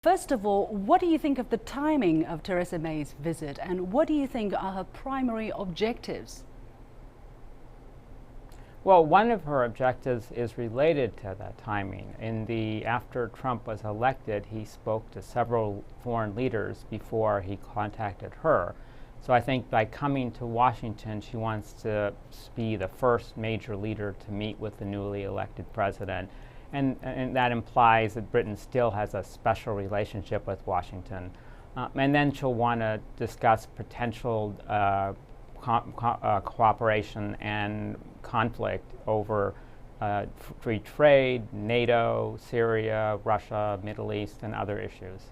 First of all, what do you think of the timing of Theresa May's visit, and what do you think are her primary objectives? Well, one of her objectives is related to that timing. After Trump was elected, he spoke to several foreign leaders before he contacted her. So I think by coming to Washington, she wants to be the first major leader to meet with the newly elected president. And that implies that Britain still has a special relationship with Washington. And then she'll want to discuss potential cooperation and conflict over free trade, NATO, Syria, Russia, Middle East, and other issues.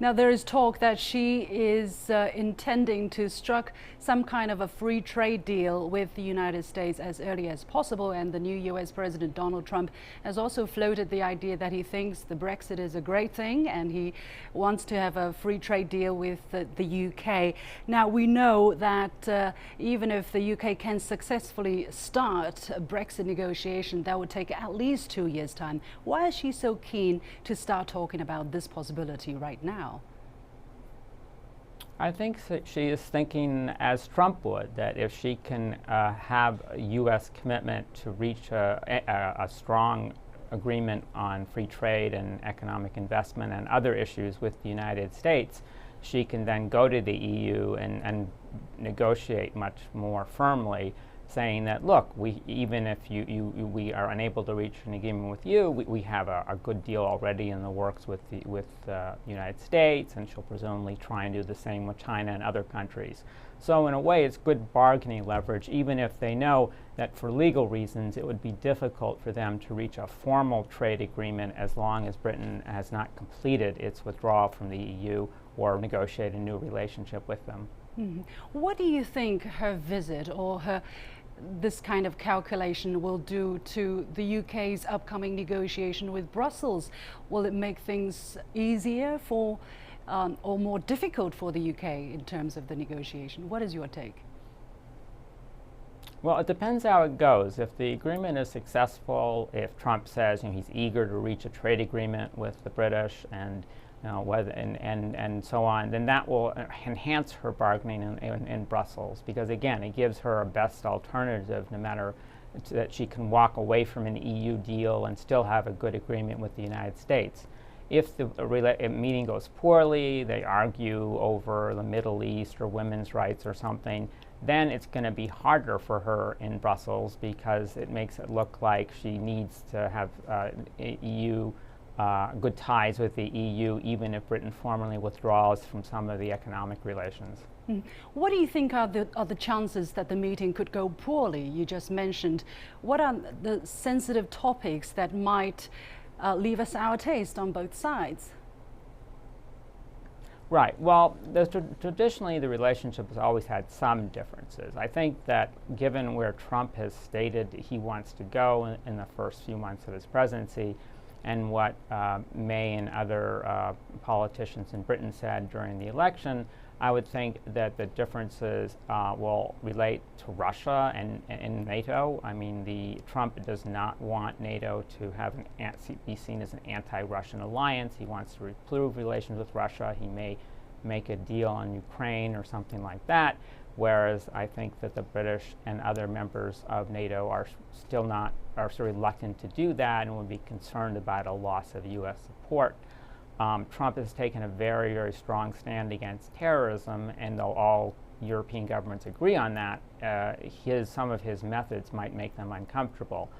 Now, there is talk that she is intending to strike some kind of a free trade deal with the United States as early as possible, and the new US President Donald Trump has also floated the idea that he thinks the Brexit is a great thing and he wants to have a free trade deal with the UK. Now, we know that even if the UK can successfully start a Brexit negotiation, that would take at least 2 years' time. Why is she so keen to start talking about this possibility right now? I think that she is thinking, as Trump would, that if she can have a U.S. commitment to reach a strong agreement on free trade and economic investment and other issues with the United States, she can then go to the EU and negotiate much more firmly, saying that, look, even if we are unable to reach an agreement with you, we have a good deal already in the works with the United States, and she'll presumably try and do the same with China and other countries. So in a way, it's good bargaining leverage, even if they know that for legal reasons it would be difficult for them to reach a formal trade agreement as long as Britain has not completed its withdrawal from the EU or negotiate a new relationship with them. Mm-hmm. What do you think her visit or this kind of calculation will do to the UK's upcoming negotiation with Brussels? Will it make things easier or more difficult for the UK in terms of the negotiation? What is your take? Well, it depends how it goes. If the agreement is successful, if Trump says he's eager to reach a trade agreement with the British and and so on, then that will enhance her bargaining in Brussels, because again, it gives her a best alternative, no matter that she can walk away from an EU deal and still have a good agreement with the United States. If the meeting goes poorly, they argue over the Middle East or women's rights or something, then it's going to be harder for her in Brussels, because it makes it look like she needs to have good ties with the EU, even if Britain formally withdraws from some of the economic relations. What do you think are the chances that the meeting could go poorly? You just mentioned. What are the sensitive topics that might leave a sour taste on both sides? Right. Well, traditionally the relationship has always had some differences. I think that given where Trump has stated he wants to go in the first few months of his presidency, and what May and other politicians in Britain said during the election, I would think that the differences will relate to Russia and NATO. I mean, Trump does not want NATO to be seen as an anti-Russian alliance. He wants to improve relations with Russia. He may make a deal on Ukraine or something like that, whereas I think that the British and other members of NATO are so reluctant to do that and would be concerned about a loss of U.S. support. Trump has taken a very, very strong stand against terrorism, and though all European governments agree on that, some of his methods might make them uncomfortable.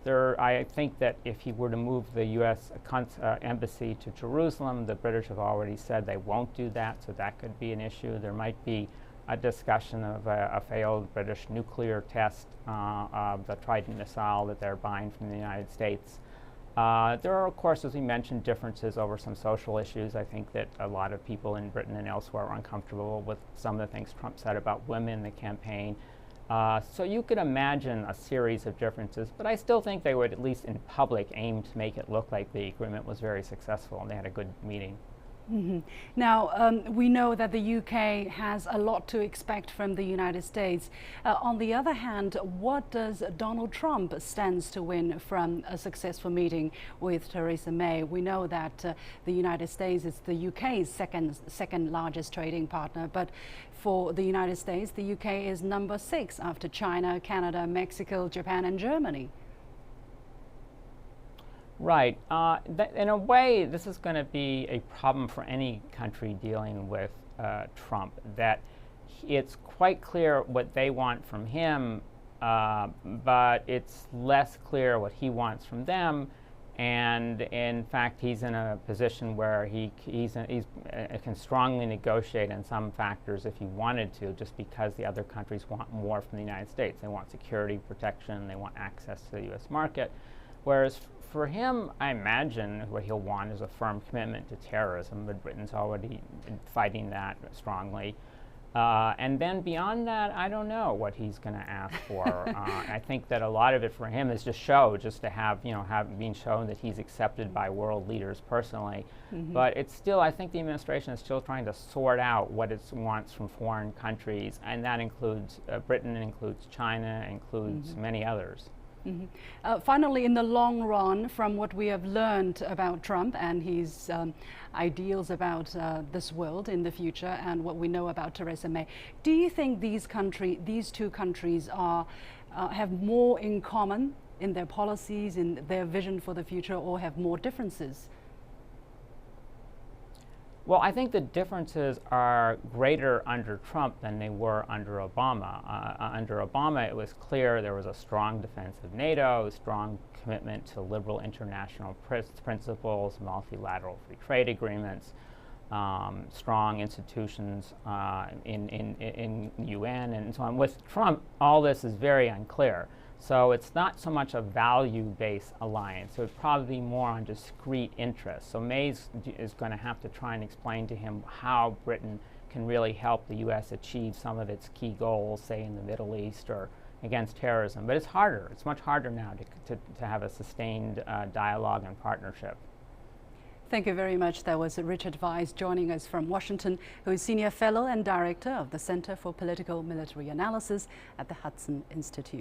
I think that if he were to move the U.S. Embassy to Jerusalem, the British have already said they won't do that, so that could be an issue. There might be a discussion of a failed British nuclear test of the Trident missile that they're buying from the United States. There are, of course, as we mentioned, differences over some social issues. I think that a lot of people in Britain and elsewhere are uncomfortable with some of the things Trump said about women in the campaign. So you could imagine a series of differences, but I still think they would, at least in public, aim to make it look like the agreement was very successful and they had a good meeting. Now, we know that the UK has a lot to expect from the United States. On the other hand, what does Donald Trump stands to win from a successful meeting with Theresa May? We know that the United States is the UK's second largest trading partner, but for the United States, the UK is number 6 after China, Canada, Mexico, Japan, and Germany. Right. In a way, this is going to be a problem for any country dealing with Trump, that it's quite clear what they want from him, but it's less clear what he wants from them. And in fact, he's in a position where he can strongly negotiate on some factors if he wanted to, just because the other countries want more from the United States. They want security, protection, they want access to the U.S. market. Whereas for him, I imagine what he'll want is a firm commitment to terrorism, but Britain's already fighting that strongly. And then beyond that, I don't know what he's going to ask for. I think that a lot of it for him is just to have being shown that he's accepted by world leaders personally. But it's still, I think the administration is still trying to sort out what it wants from foreign countries, and that includes Britain, includes China, includes many others. Finally, in the long run, from what we have learned about Trump and his ideals about this world in the future, and what we know about Theresa May, do you think these two countries have more in common in their policies, in their vision for the future, or have more differences? Well, I think the differences are greater under Trump than they were under Obama. Under Obama, it was clear there was a strong defense of NATO, a strong commitment to liberal international principles, multilateral free trade agreements, strong institutions in UN, and so on. With Trump, all this is very unclear. So it's not so much a value-based alliance. It would probably be more on discrete interests. So May is going to have to try and explain to him how Britain can really help the U.S. achieve some of its key goals, say in the Middle East or against terrorism. But it's harder. It's much harder now to have a sustained dialogue and partnership. Thank you very much. That was Richard Weitz joining us from Washington, who is Senior Fellow and Director of the Center for Political Military Analysis at the Hudson Institute.